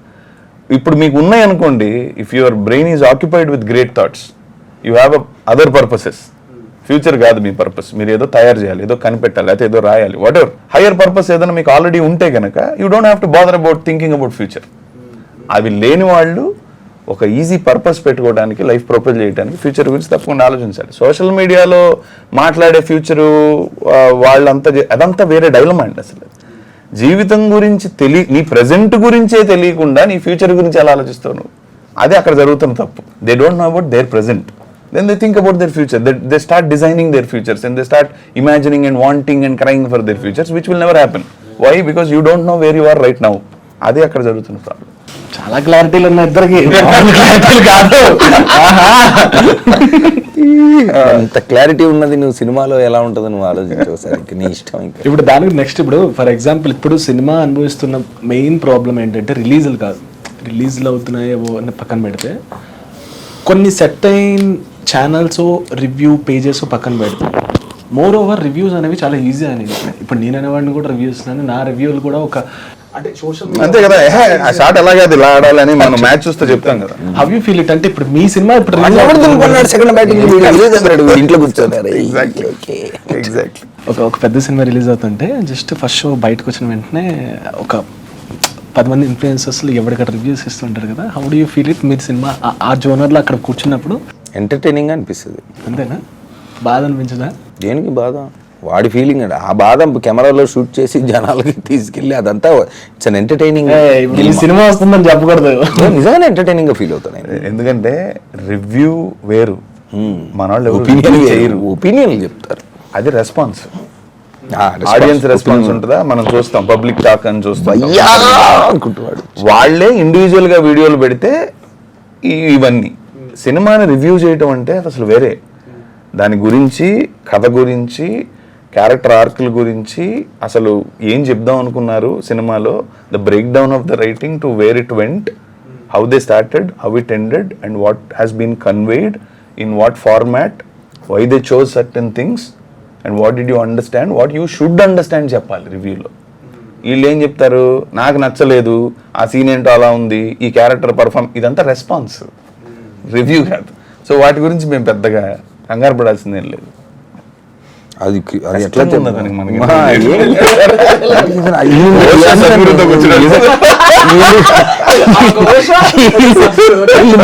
ఇప్పుడు మీకు ఉన్నాయి అనుకోండి, if your brain is occupied with great thoughts, you have other purposes. Future కాదు మీ పర్పస్, మీరు ఏదో తయారు చేయాలి, ఏదో కనిపెట్టాలి, లేకపోతే ఏదో రాయాలి, వాట్ ఎవర్ హయ్యర్ పర్పస్ ఏదైనా మీకు ఆల్రెడీ ఉంటే కనుక you don't have to bother about thinking about future. అవి లేని వాళ్ళు ఒక ఈజీ పర్పస్ పెట్టుకోవడానికి, లైఫ్ ప్రొపోజ్ చేయడానికి ఫ్యూచర్ గురించి తప్పకుండా ఆలోచించాలి. సోషల్ మీడియాలో మాట్లాడే ఫ్యూచరు వాళ్ళంతా అదంతా వేరే డైలమా అండి. అసలు జీవితం గురించి నీ ప్రజెంట్ గురించే తెలియకుండా నీ ఫ్యూచర్ గురించి ఎలా ఆలోచిస్తావు నువ్వు? అదే అక్కడ జరుగుతున్న తప్పు. They don't know about their present, then they think about their future. They start designing their futures and they start imagining and wanting and crying for their futures, which will never happen. Why? Because you don't know where you are right now. అదే అక్కడ జరుగుతున్న problem. చాలా క్లారిటీలు ఉన్నాయి ఇద్దరికి. క్లారిటీలు కాదు, అంత clarity ఉన్నది నువ్వు సినిమాలో ఎలా ఉంటుందో నువ్వు ఆలోచించవు సార్. నీ ఇష్టం. ఇప్పుడు దానికి నెక్స్ట్, ఇప్పుడు ఫర్ ఎగ్జాంపుల్ ఇప్పుడు సినిమా అనుభవిస్తున్న మెయిన్ ప్రాబ్లం ఏంటంటే రిలీజులు కాదు, రిలీజ్లు అవుతున్నాయేవో అని పక్కన పెడితే కొన్ని సెట్ అయిన ఛానల్స్ రివ్యూ పేజెస్ పక్కన పెడతాం. మోర్ ఓవర్ రివ్యూస్ అనేవి చాలా ఈజీ అనేది. ఇప్పుడు నేను అనేవాడిని కూడా రివ్యూస్ ఇస్తున్నాను, నా రివ్యూలు కూడా ఒక అంటే సోషల్ అంతే కదా, ఆ షాట్ ఎలాగే అది ఇలా ఆడాలని మనం మ్యాచ్ చూస్తే చెప్తాం కదా. హౌ యూ ఫీల్ ఇట్ అంటే ఇప్పుడు మీ సినిమా ఇప్పుడు సెకండ్ బ్యాటింగ్ ఇంట్లో కూర్చోన్నారు. ఎగ్జాక్ట్లీ. ఒక పెద్ద సినిమా రిలీజ్ అవుతుంటే జస్ట్ ఫస్ట్ షో బయటకు వచ్చిన వెంటనే ఒక 10 మంది ఇన్ఫ్లుయెన్సర్స్లు ఎవరికక్కడ రివ్యూస్ ఇస్తుంటారు కదా. How do you feel it? మీరు సినిమా ఆ జోనర్లో అక్కడ కూర్చున్నప్పుడు ఎంటర్టైనింగ్ అనిపిస్తుంది. అంతేనా? బాధ అనిపించదా? దేనికి బాధ? వాడి ఫీలింగ్ అండి. ఆ బాధ కెమెరాలో షూట్ చేసి జనాలకి తీసుకెళ్ళి అదంతా ఇట్స్ అన్ ఎంటర్టైనింగ్. సినిమా వస్తుందని చెప్పకూడదు. నిజంగానే ఎంటర్టైనింగ్ గా ఫీల్ అవుతాను. ఎందుకంటే రివ్యూ వేరు, మన వాళ్ళు ఒపీనియన్ చెప్తారు, అది రెస్పాన్స్. ఆడియన్స్ రెస్పాన్స్ ఉంటుందా, మనం చూస్తాం పబ్లిక్ టాక్ అని చూస్తాం అనుకుంటున్నాడు. వాళ్ళే ఇండివిజువల్ గా వీడియోలు పెడితే ఇవన్నీ. సినిమాని రివ్యూ చేయటం అంటే అసలు వేరే. దాని గురించి, కథ గురించి, క్యారెక్టర్ ఆర్కుల గురించి, అసలు ఏం చెప్దాం అనుకున్నారు సినిమాలో, the breakdown of the writing to where it went, how they started, how it ended, and what has been conveyed in what format, why they chose certain things, and what did you understand, what you should understand చెప్పాలి రివ్యూలో. వీళ్ళు ఏం చెప్తారు, నాకు నచ్చలేదు, ఆ scene ఏంటో అలా ఉంది, ఈ క్యారెక్టర్ పర్ఫార్మ్, ఇదంతా రెస్పాన్స్, రివ్యూ కాదు. సో వాటి గురించి మేము పెద్దగా కంగారు పడాల్సిందేం లేదు. అది ఎట్లా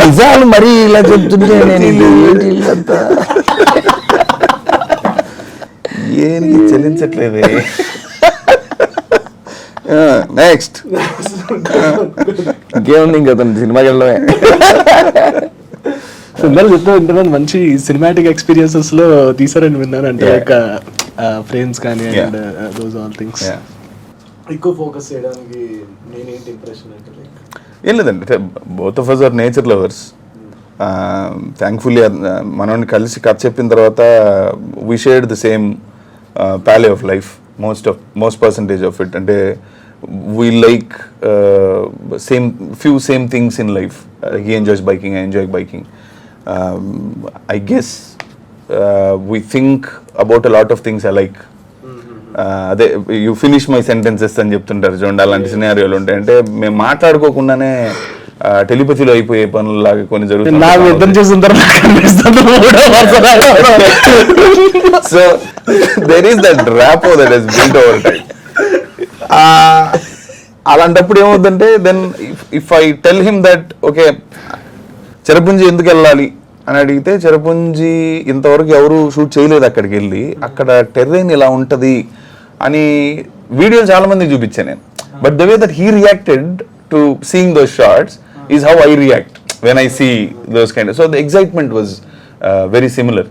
నిజాలు మరి ఇలా చెప్తుంటే ఏనికి చెల్లించట్లేదే. నెక్స్ట్ ఇంకేముంది, ఇంకా సినిమాకి వెళ్ళడమే. సినిమాలు చెప్తా ఇంతమంది మంచి సినిమాటిక్ ఎక్స్పీరియన్సెస్ లో తీసారని విన్నాను. అంటే లైక్ ఫ్రేమ్స్ కానీ అండ్ దోస్ ఆల్ థింగ్స్ ఎక్కువ ఫోకస్ చేయడానికి నేనేంటి ఇంప్రెషన్ అంటే ఏం లేదండి, both of us are nature lovers. Thankfully మనల్ని కలిసి కథ చెప్పిన తర్వాత we shared the same palette of life, most percentage of it. అంటే we like same things in life. He enjoys biking, I enjoy biking. I guess we think about a lot of things alike. అదే you finish my sentences అని చెప్తుంటారు చూడండి, అలాంటి సినారియోలు ఉంటాయి. అంటే మేము మాట్లాడుకోకుండానే టెలిపతిలో అయిపోయే పనులు లాగా కొన్ని జరుగుతుంది. So there is that rapport that has built over time. అలాంటప్పుడు ఏమవుతుందంటే, then if I tell him that okay Cherrapunji ఎందుకు వెళ్ళాలి అని అడిగితే, చిరపుంజి ఇంతవరకు ఎవరు షూట్ చేయలేదు అక్కడికి వెళ్ళి, అక్కడ టెర్రైన్ ఇలా ఉంటుంది అని వీడియోలు చాలా మందికి చూపించాను నేను. But the way that he reacted to seeing those shorts is how I react when I see those kind. So the excitement was very similar.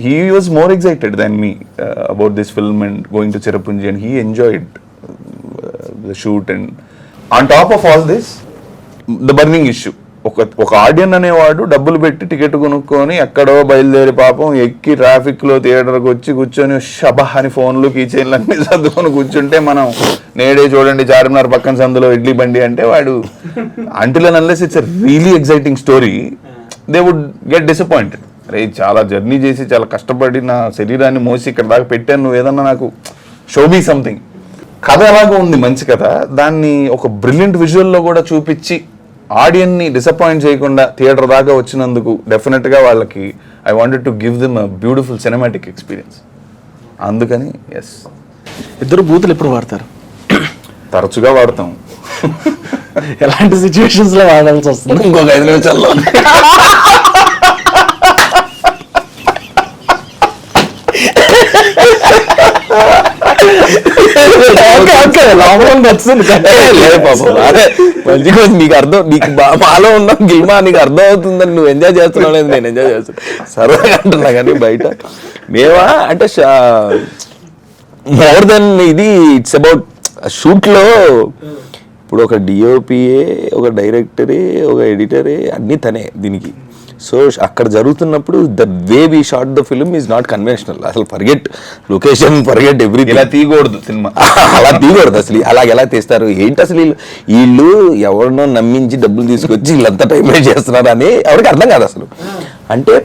He was more excited than me about this film and going to Cherrapunji, and he enjoyed the shoot. And on top of all this, the burning issue. ఒక ఆడియన్ అనేవాడు డబ్బులు పెట్టి ticket కొనుక్కొని ఎక్కడో బయలుదేరి పాపం ఎక్కి ట్రాఫిక్లో థియేటర్కి వచ్చి కూర్చొని షబా అని ఫోన్లు కీచైన్లు అన్నీ సర్దుకొని కూర్చుంటే, మనం నేడే చూడండి చార్మినార్ పక్కన సందులో ఇడ్లీ బండి అంటే వాడు until and unless it's a really exciting story they would get disappointed. అరే చాలా జర్నీ చేసి చాలా కష్టపడి నా శరీరాన్ని మోసి ఇక్కడ దాకా పెట్టాను, నువ్వు ఏదన్నా నాకు షో మీ సంథింగ్. కథ ఎలాగో ఉంది, మంచి కథ, దాన్ని ఒక బ్రిలియంట్ విజువల్లో కూడా చూపించి ఆడియన్ని డిసప్పాయింట్ చేయకుండా థియేటర్ దాకా వచ్చినందుకు డెఫినెట్గా వాళ్ళకి I wanted to give them a beautiful cinematic experience. అందుకని ఎస్. ఇద్దరు బూతులు ఎప్పుడు వాడతారు? తరచుగా వాడతాం. ఎలాంటి సిచ్యువేషన్స్ లో వాడాల్సి వస్తుంది? ఇంకొక 5 నిమిషాల్లో నీకు అర్థం, నీకు మాలో ఉన్న గిల్మా నీకు అర్థం అవుతుందని నువ్వు ఎంజాయ్ చేస్తున్నావు లేదు, నేను ఎంజాయ్ చేస్తున్నా సరదాగా అంటున్నా. కానీ బయట మేమా అంటే మోర్ దెన్ ఇది ఇట్స్ అబౌట్ షూట్లో. ఇప్పుడు ఒక డిఓపిఏ, ఒక డైరెక్టరే, ఒక ఎడిటరే, అన్నీ తనే దీనికి. సో అక్కడ జరుగుతున్నప్పుడు the way we shot the film is not conventional. అసలు ఫర్గెట్ లొకేషన్, ఫర్గెట్ ఎవ్రీథింగ్. ఇలా తీయకూడదు సినిమా, అలా తీయకూడదు అసలు. అలాగ ఎలా తీస్తారు ఏంటి అసలు వీళ్ళు ఎవరినో నమ్మించి డబ్బులు తీసుకొచ్చి వీళ్ళంతా టైం వేస్ట్ చేస్తున్నారు అని ఎవరికి అర్థం కాదు అసలు. అంటే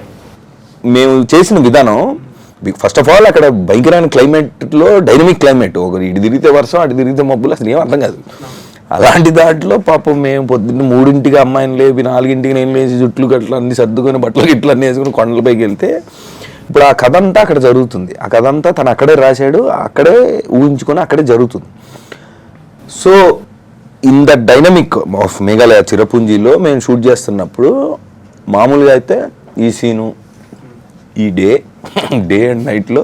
మేము చేసిన విధానం ఫస్ట్ ఆఫ్ ఆల్ అక్కడ భయంకరమైన క్లైమేట్లో డైనమిక్ క్లైమేట్, ఒకటి ఇటు తిరిగితే వర్షం అటు తిరిగితే మబ్బులు, అసలు ఏం అర్థం కాదు. అలాంటి దాంట్లో పాపం మేము పొద్దున్న 3ంటికి అమ్మాయిని లేపి 4ంటికి నేను లేచి జుట్లు గట్లు అన్ని సర్దుకొని బట్టలు గిట్లు అన్నీ వేసుకుని కొండలపైకి వెళ్తే ఇప్పుడు ఆ కథ అంతా అక్కడ జరుగుతుంది. ఆ కథ అంతా తను అక్కడే రాశాడు, అక్కడే ఊహించుకొని అక్కడే జరుగుతుంది. So in the dynamic of Meghalaya చిరపుంజిలో మేము షూట్ చేస్తున్నప్పుడు మామూలుగా అయితే ఈ సీను ఈ డే అండ్ నైట్లో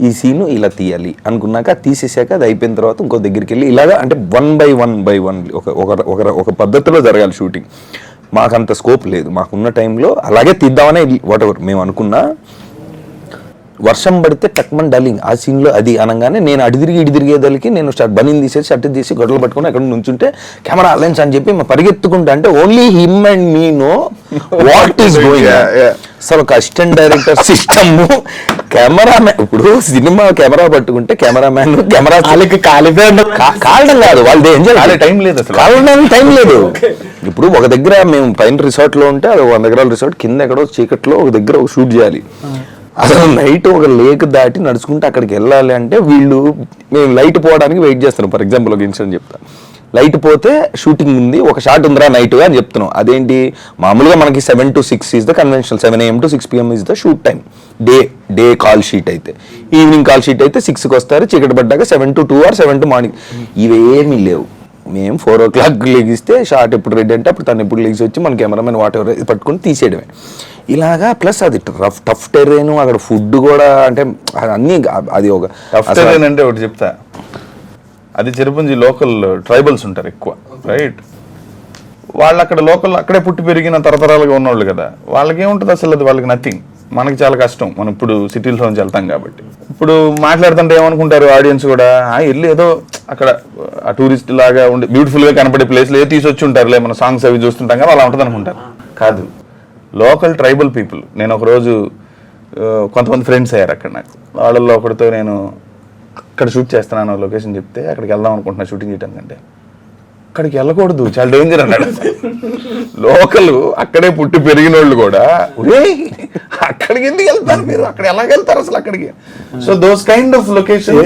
ఈ సీను ఇలా తీయాలి అనుకున్నాక తీసేసాక అది అయిపోయిన తర్వాత ఇంకో దగ్గరికి వెళ్ళి ఇలాగా అంటే 1 by 1 ఒక పద్ధతిలో జరగాలి షూటింగ్. మాకంత స్కోప్ లేదు, మాకున్న టైంలో అలాగే తీద్దామనే వాట్ ఎవర్ మేము అనుకున్నా. వర్షం పడితే టక్మన్ డల్లింగ్ ఆ సీన్లో అది అనగానే నేను అటు తిరిగేదలికి నేను బనీని తీసేసి షర్ట్ తీసి గొడవలు పట్టుకుని అక్కడ నుంచుంటే కెమెరా అలెన్స్ అని చెప్పి పరిగెత్తుకుంటా అంటే only him and me know what is going. అసలు ఒక అసిస్టెంట్ డైరెక్టర్ సిస్టమ్, కెమెరామ్యాన్, ఇప్పుడు సినిమా కెమెరా పట్టుకుంటే కెమెరామ్యాన్ కెమెరా కాలడం కాదు, వాళ్ళు ఎంజాయ్ టైం లేదు, అసలు కాలడానికి టైం లేదు. ఇప్పుడు ఒక దగ్గర మేము పైన రిసార్ట్లో ఉంటే అది 100 ఎకరాల రిసార్ట్, కింద ఎక్కడో చీకట్లో ఒక దగ్గర షూట్ చేయాలి. అసలు నైట్ ఒక లేక్ దాటి నడుచుకుంటే అక్కడికి వెళ్ళాలి అంటే వీళ్ళు మేము లైట్ పోవడానికి వెయిట్ చేస్తున్నాం. ఫర్ ఎగ్జాంపుల్ ఒక ఇన్సిడెంట్ చెప్తాను. లైట్ పోతే షూటింగ్ ఉంది, ఒక షాట్ ఉందిరా నైట్ అని చెప్తున్నాం. అదేంటి మామూలుగా మనకి 7 to 6 is the conventional, 7 AM to 6 PM is the shoot time. Day call sheet అయితే, ఈవినింగ్ కాల్ షీట్ అయితే 6కి వస్తారు, చీకటి పడ్డాక 7 to 2 or 7 to మార్నింగ్. ఇవేమీ లేవు. మేము 4 o'clock లెగిస్తే షార్ట్ ఎప్పుడు రెడీ అంటే అప్పుడు తను ఎప్పుడు లెగిసి వచ్చి మన కెమెరామెన్ వాట్ ఎవర్ పట్టుకొని తీసేయడమే. ఇలాగా ప్లస్ అది టఫ్ టెర్రైన్, అక్కడ ఫుడ్ కూడా అంటే అన్నీ అది ఒక టఫ్ టెర్రైన్ అంటే ఒకటి చెప్తా. అది చిరపుంజి లోకల్ ట్రైబల్స్ ఉంటారు ఎక్కువ, రైట్? వాళ్ళు అక్కడ లోకల్ అక్కడే పుట్టి పెరిగిన తరతరాలుగా ఉన్నవాళ్ళు కదా, వాళ్ళకి ఏముంటుంది అసలు, అది వాళ్ళకి నథింగ్. మనకి చాలా కష్టం, మనం ఇప్పుడు సిటీలో నుంచి వెళ్తాం కాబట్టి. ఇప్పుడు మాట్లాడుతుంటే ఏమనుకుంటారు ఆడియన్స్ కూడా, వెళ్ళి ఏదో అక్కడ ఆ టూరిస్ట్ లాగా ఉండి బ్యూటిఫుల్గా కనపడే ప్లేస్లో ఏదో తీసుకొచ్చి ఉంటారులే, మన సాంగ్స్ అవి చూస్తుంటాం కదా, అలా ఉంటుంది అనుకుంటారు. కాదు, లోకల్ ట్రైబల్ పీపుల్. నేను ఒకరోజు కొంతమంది ఫ్రెండ్స్ అయ్యారు అక్కడ నాకు. వాళ్ళల్లో ఒకరితో నేను అక్కడ షూట్ చేస్తున్నాను లొకేషన్ చెప్తే అక్కడికి వెళ్దాం అనుకుంటున్నా షూటింగ్ చేయడానికి. అంటే అక్కడికి వెళ్ళకూడదు, చాలా డేంజర్ అన్నాడు. లోకల్ అక్కడే పుట్టి పెరిగిన వాళ్ళు కూడా అక్కడికి ఎందుకు వెళ్తారు మీరు, అక్కడ ఎలాగ వెళ్తారు అసలు అక్కడికి? So those kind of location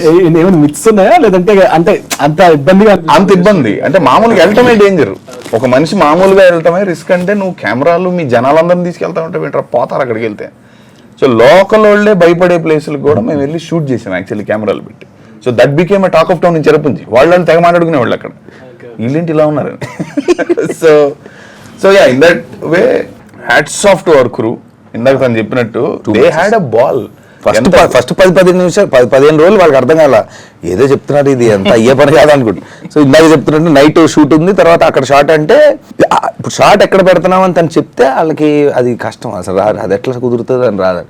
myths ఉన్నాయా లేదంటే అంటే అంత ఇబ్బందిగా? అంత ఇబ్బంది అంటే మామూలుగా వెళ్ళటమే డేంజర్. ఒక మనిషి మామూలుగా వెళ్ళటమే రిస్క్. అంటే నువ్వు కెమెరాలు మీ జనాలందరినీ తీసుకెళ్తా ఉంటే వింటారా, పోతారు అక్కడికి వెళ్తే. సో లోకల్ వాళ్ళే భయపడే ప్లేసులకు కూడా మేము వెళ్ళి షూట్ చేసాం యాక్చువల్లీ కెమెరాలు పెట్టి. So that became a talk of town in Cherrapunji. వాళ్ళు తెగ మాట్లాడుకునే వాళ్ళు అక్కడ, వీళ్ళేంటి ఇలా ఉన్నారు. So yeah, in that way hats off to our crew. ఇందాక తను చెప్పినట్టు they had a ball. First 10-15 నిమిషాలు 15 రోజులు వాళ్ళకి అర్థం కాల, ఏదో చెప్తున్నారు ఇది ఎంత అయ్యే పని కాదు అనుకుంటు. సో ఇందాక చెప్తున్నట్టు నైట్ షూట్ ఉంది, తర్వాత అక్కడ షాట్ అంటే ఇప్పుడు షాట్ ఎక్కడ పెడుతున్నాం అని తను చెప్తే వాళ్ళకి అది కష్టం, అసలు రాదు, అది ఎట్లా కుదురుతుంది అని రాదు.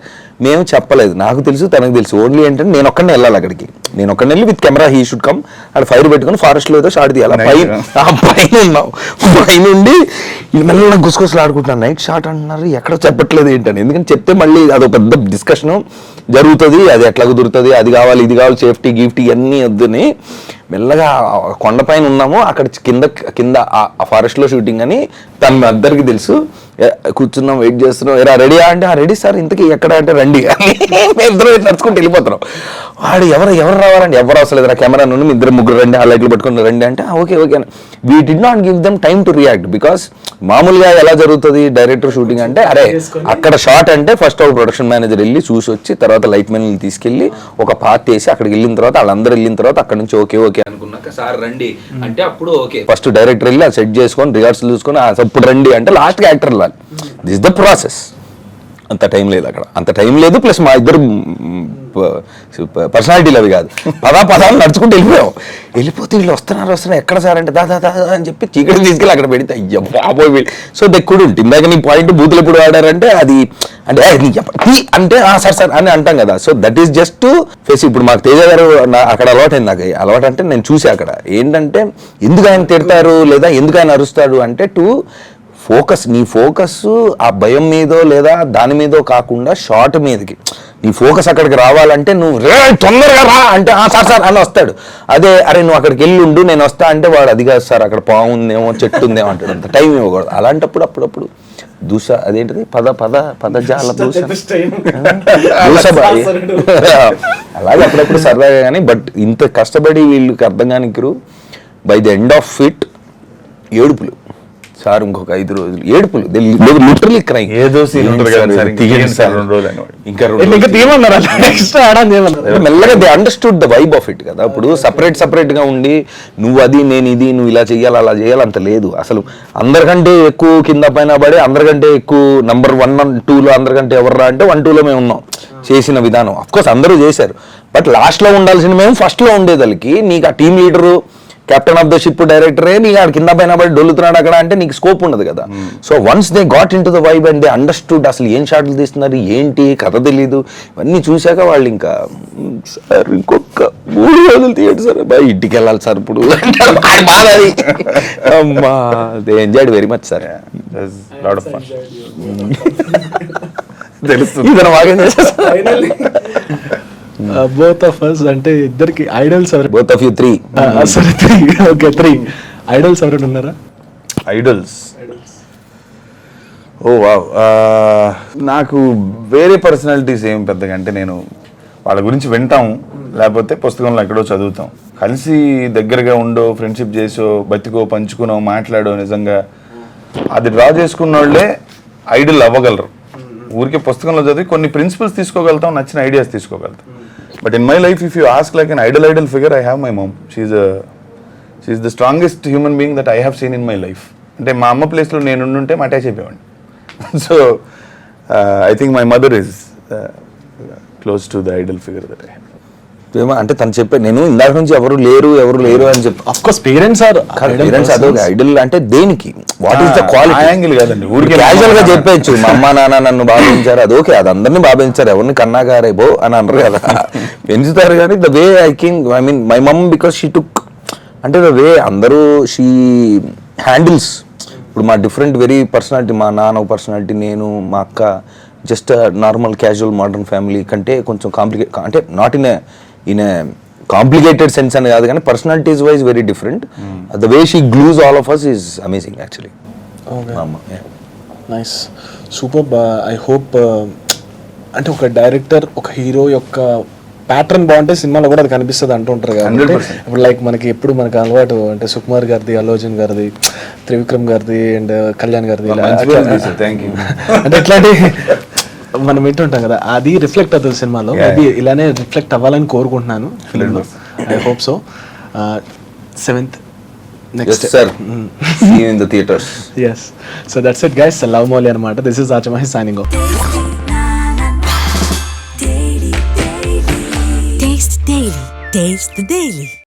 మేము చెప్పలేదు, నాకు తెలుసు తనకు తెలుసు. ఓన్లీ ఏంటంటే నేను ఒక్కడిని వెళ్ళాలి అక్కడికి, నేను ఒక్కడిని వెళ్ళి with camera he should come. అక్కడ ఫైర్ పెట్టుకుని ఫారెస్ట్ లో ఏదో షాట్ తీయాలి. పైన ఉన్నాం, పైనుండి మెల్లగా గుసగుసలు ఆడుకుంటున్నాను. నైట్ షాట్ అంటున్నారు, ఎక్కడ చెప్పట్లేదు ఏంటని. ఎందుకంటే చెప్తే మళ్ళీ అదొక పెద్ద డిస్కషన్ జరుగుతుంది, అది ఎట్లా కుదురుతుంది, అది కావాలి ఇది కావాలి, సేఫ్టీ గిఫ్టీ అన్నీ వద్దని మెల్లగా కొండపైన ఉన్నాము. అక్కడ కింద ఆ ఫారెస్ట్ లో షూటింగ్ అని తన అందరికి తెలుసు. కూర్చున్నాం, వెయిట్ చేస్తున్నాం. ఎరా రెడీయా అంటే రెడీ సార్, ఇంతకీ ఎక్కడ అంటే రండి అని ఇద్దరు నడుచుకుంటూ వెళ్ళిపోతున్నాం. వాడు ఎవరు రావాలండి, ఎవరు అవసరం లేదు, కెమెరా నుండి ఇద్దరు ముగ్గురు రండి, ఆ లైట్లు పట్టుకుని రండి అంటే ఓకే అని. We did not give them time to react. Because మామూలుగా ఎలా జరుగుతుంది డైరెక్టర్ షూటింగ్ అంటే, అరే అక్కడ షాట్ అంటే ఫస్ట్ ఒక ప్రొడక్షన్ మేనేజర్ వెళ్ళి చూసి వచ్చి తర్వాత లైట్ మెన్ తీసుకెళ్ళి ఒక పార్ట్ వేసి అక్కడికి వెళ్ళిన తర్వాత వాళ్ళందరూ వెళ్ళిన తర్వాత అక్కడ నుంచి ఓకే అనుకున్నాక సార్ రండి అంటే అప్పుడు ఓకే. ఫస్ట్ డైరెక్టర్ వెళ్ళి సెట్ చేసుకొని రిహార్సల్ చూసుకొని అప్పుడు రండి అంటే లాస్ట్ యాక్టర్ వెళ్ళాలి. This the process. అంత టైం లేదు అక్కడ, అంత టైం లేదు. ప్లస్ మా ఇద్దరు పర్సనాలిటీలు అవి కాదు, పదాలు నడుచుకుంటూ వెళ్ళిపోతే వీళ్ళు వస్తున్నారు ఎక్కడ సార్ అంటే దాదా అని చెప్పి చీకటి తీసుకెళ్ళి అక్కడ పెడితే అయ్యో బాబోయ్ వీళ్ళు. So they couldn't. ఇందాక నీ పాయింట్ బూతులు ఎప్పుడు వాడారంటే అది అంటే అంటే సార్ అని అంటాం కదా. So that is just to face. ఇప్పుడు మాకు తేజ గారు అక్కడ అలవాటైంది. నాకు అలవాటు అంటే నేను చూసి అక్కడ ఏంటంటే ఎందుకు ఆయన తిడతారు లేదా ఎందుకు ఆయన అరుస్తాడు అంటే టు నీ ఫోకస్ ఆ భయం మీదో లేదా దాని మీదో కాకుండా షార్ట్ మీదకి నీ ఫోకస్ అక్కడికి రావాలంటే నువ్వు రే తొందరగా రా అంటే సార్ అని వస్తాడు. అదే అరే నువ్వు అక్కడికి వెళ్ళి ఉండు నేను వస్తా అంటే వాడు అది కాదు సార్ అక్కడ పాము ఉందేమో చెట్టు ఉందేమో అంటాడు. అంత టైం ఇవ్వకూడదు. అలాంటప్పుడు అప్పుడప్పుడు దూస అదేంటిది పదజాల దూస అలాగే అప్పుడప్పుడు సరదాగా. కానీ బట్ ఇంత కష్టపడి వీళ్ళకి అర్థం కానికరు by the end of it ఏడుపులు సార్ ఇంకొక 5 రోజులు ఏడుపులు లిటరలీ క్రైమ్. ఏదో సీన్ ఉంటుంది కదా సార్, ఇంకా 2 రోజులు అనేవాడు. ఇంకా తీయమన్నారు ఎక్స్ట్రా ఆడని ఏమన్నారు. మెల్లగా they understood the vibe of it కదా. ఇప్పుడు సపరేట్ గా ఉండి నువ్వు అది నేను ఇది నువ్వు ఇలా చెయ్యాలి అలా చేయాలి అంత లేదు. అసలు అందరికంటే ఎక్కువ కింద పైన పడి అందరికంటే ఎక్కువ నంబర్ 1 and 2 అందరికంటే ఎవర్రా అంటే 1, 2లో మేము ఉన్నాం. చేసిన విధానం అఫ్ కోర్స్ అందరూ చేశారు, బట్ లాస్ట్ లో ఉండాల్సిన మేము ఫస్ట్ లో ఉండేదానికి నీకు ఆ team leader captain of the ship డైరెక్టరే నీకు ఆడ కింద పైన పడి డొల్లుతున్నాడు అక్కడ అంటే నీకు స్కోప్ ఉండదు కదా. So once they got in to the vibe and they understood అసలు ఏం షాట్లు తీస్తున్నారు ఏంటి కథ తెలీదు ఇవన్నీ చూశాక వాళ్ళు ఇంకా సార్ ఇంకొక 3 రోజులు తీయండి సార్ బాయ్ ఇంటికి వెళ్ళాలి సార్ ఇప్పుడు బాధది. అమ్మా they enjoyed very much sir. తెలుస్తుంది ఇతను బాగా ఫైనల్లీ బోత్ ఆఫ్ us అంటే ఇద్దరికి ఐడల్స్ ఎవరు? బోత్ ఆఫ్ యూ 3 సరే 3 ఓకే 3 ఐడల్స్ ఎవరైనా ఉన్నారా? ఐడల్స్ ఓ వావ్. నాకు వేరే పర్సనాలిటీస్ ఏం పెద్దగా అంటే నేను వాళ్ళ గురించి వింటాం లేకపోతే పుస్తకంలో ఎక్కడో చదువుతాం. కలిసి దగ్గరగా ఉండో ఫ్రెండ్షిప్ చేసో బతికో పంచుకునో మాట్లాడో నిజంగా అది డ్రా చేసుకున్న వాళ్ళే ఐడల్ అవ్వగలరు. ఊరికే పుస్తకంలో చదివి కొన్ని ప్రిన్సిపల్స్ తీసుకోగలుగుతాం, నచ్చిన ఐడియాస్ తీసుకోగలుగుతాం. But in my life if you ask like an idol figure, I have my mom. She's the strongest human being that I have seen in my life. అంటే మా అమ్మ ప్లేస్లో నేను ఉండుంటే మా అటాచ్ అయిపోయాను. So I think my mother is close to the Idol figure that I have. అంటే తను చెప్పే నేను ఇందాక నుంచి ఎవరు లేరు అని చెప్పి ఆఫ్ కోర్స్ పేరెంట్స్ అదే ఐడల్ అంటే దేనికి what is the quality angle కాదండి, ఊరికే క్యాజువల్ గా చెప్పచ్చు మా అమ్మ నాన్న నన్ను బాగా పెంచారు అది ఓకే, అది అందరినీ బాగా పెంచారు ఎవరిని కన్నాగారే బో అని అనరు కదా. పెంచుతారు కానీ the way I mean my mom because she took అంటే ద వే అందరూ షీ హ్యాండిల్స్. ఇప్పుడు మా డిఫరెంట్ వెరీ పర్సనాలిటీ, మా నాన్న పర్సనాలిటీ, నేను మా అక్క just normal casual modern family కంటే కొంచెం కాంప్లికేట్ అంటే not in a complicated sense అని కాదు కానీ personalities wise very different. The way she glues all of us is amazing actually. Nice super. I hope అంటే ఒక డైరెక్టర్ ఒక హీరో యొక్క ప్యాటర్న్ బాగుంటే సినిమాలో కూడా అది కనిపిస్తుంది అంటుంటారు కాబట్టి ఇప్పుడు లైక్ మనకి ఎప్పుడు మనకు అలవాటు అంటే సుకుమార్ గారిది, అల్లు అర్జున్ గారిది, త్రివిక్రమ్ గారిది అండ్ కళ్యాణ్ గారిది అంటే ఇట్లాంటి మనం వింటుంటాం కదా, అది రిఫ్లెక్ట్ అవుతుంది సినిమాలో. మేబీ ఇలానే రిఫ్లెక్ట్ అవ్వాలని కోరుకుంటున్నాను ఫిల్మ్లో. I hope so. 7th next sir see you in the theaters. Yes, so that's it guys. Love Molly anamata. This is Archamahi signing off. Taste the Daily.